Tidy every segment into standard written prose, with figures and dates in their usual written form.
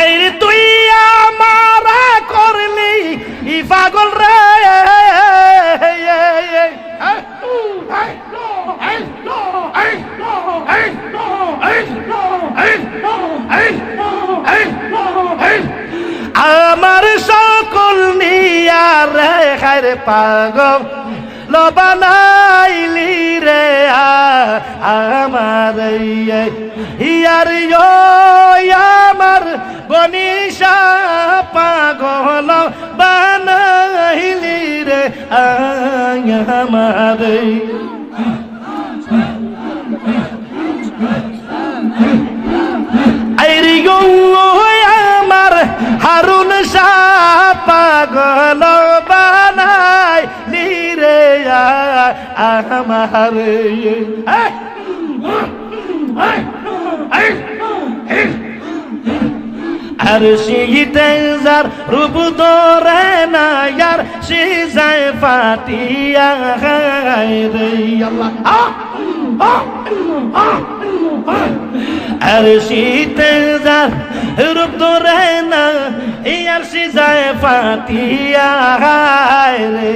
আরে তুই আমার করলি পাগল রে আমার সকল নিয়া রে খাইরে পাগল লবানাইলি রে আমার ইয়ার আমার বনিশা পাগল বানাইলি রে আমার আইরি গো আমার হারুন শাহ পাগল বানাই রে আমার আর শীতে যার রূপ ধরে না ইয়ার সে যায় ফাটিয়া রে আল্লাহ আর শীতে যার রূপ ধরে না ইয়ার সে যায় ফাটিয়া রে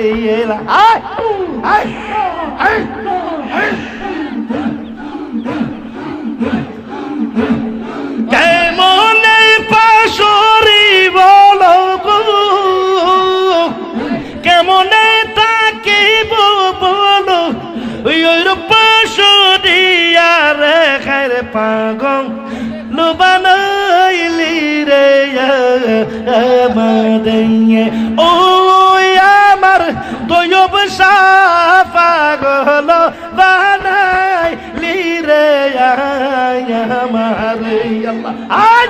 কেমনে পাশরি বলো গো কেমনে তাকিব বলো ওই পাশরিয়া রে খাইরে পাগল লুবানাইলি রে আমাদের ও আমার দয়ব পাগল বানাইলি রে আমার আল্লাহ আজ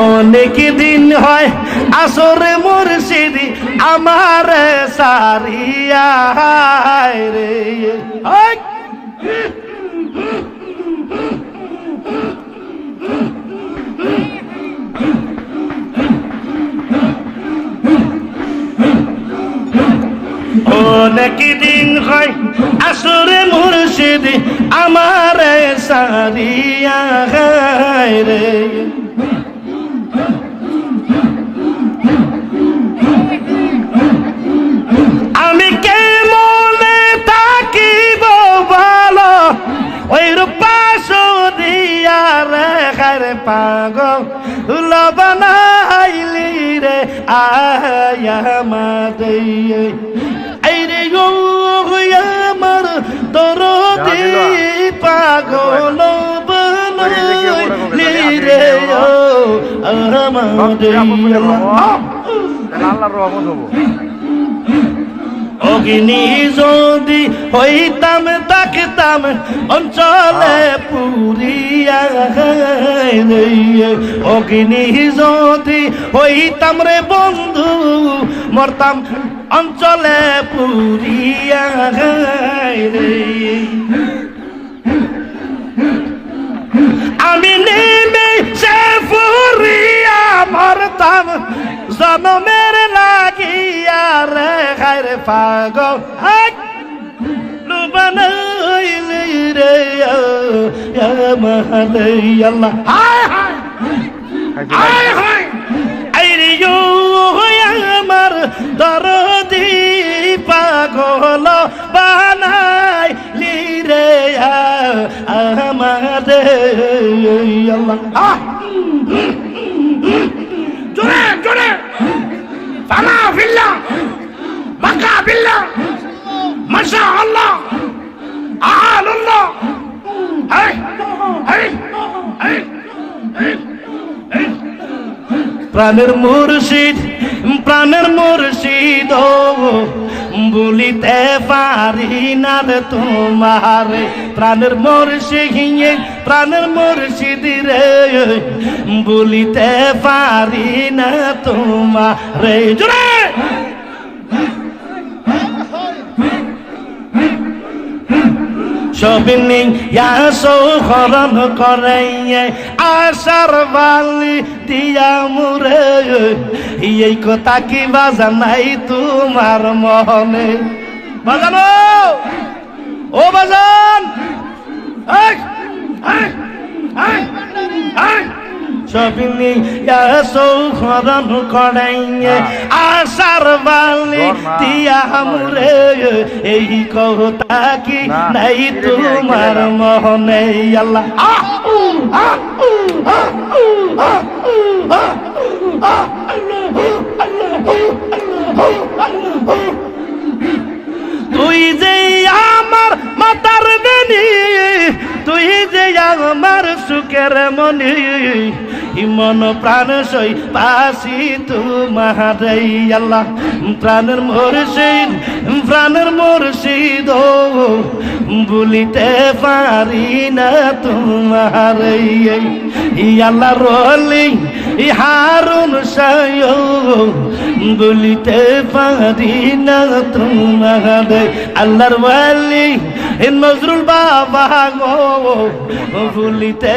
অনেক দিন হয় আসর মুর্শিদি আমার সারিয়া রে অনেক দিন হয় আসরে মুর্শিদি আমার সারিয়া রে আমি কেমনে থাকিব ভালো ওই রূপাশরিয়া রে খাইরে পাগল লবানাইলি রে আমাদের আইরে গো আমার দরদি পাগল বানাইলি রে আমাদের আল্লাহর রহমত হবো অগ্নি যদি হইতাম তাকতাম অঞ্চলে পুরিয়া রে অগ্নি যদি হইতাম রে বন্ধু মরতাম অঞ্চলে পুরিয়া রে আমি নেমে সে পুরিয়া মরতাম জনমের লাগিয়া রে খাইরে পাগল লুবানাইলি রে আমাদের আল্লাহ আইরে আমার দরদি পাগল বানাইলি রে আমাদের আল্লাহ জোরে জোরে ফানা ফিল্লাহ বাকা বিল্লাহ মাশাআল্লাহ আল্লাহ এই এই এই এই প্রাণের মুর্শিদ বলিতে পারি না রে তোমারে প্রাণের মুর্শিদ রে বলিতে পারি না তোমারে জোরে সবিনী সৌহরণ করে আশার বালি দিয়া মুরে এই কথা কি বাজা নাই তোমার মনে বাজানো ও বাজান সবিনী সৌহরণ করে আশার বালি দিয়া মুরে এই কথা কি নাই তোমার মনে আল্লাহ তুই যে আমার মাতার বেনি তুই যে আমার সুখের মনি মন প্রাণ সই পাশি তোমার আল্লাহ প্রাণের মুর্শিদ বলিতে পারি না তোমার আল্লাহ রলি হারুন সায় বলিতে পারি না তোমার আল্লাহর ওয়ালি নজরুল বাবা গো বলিতে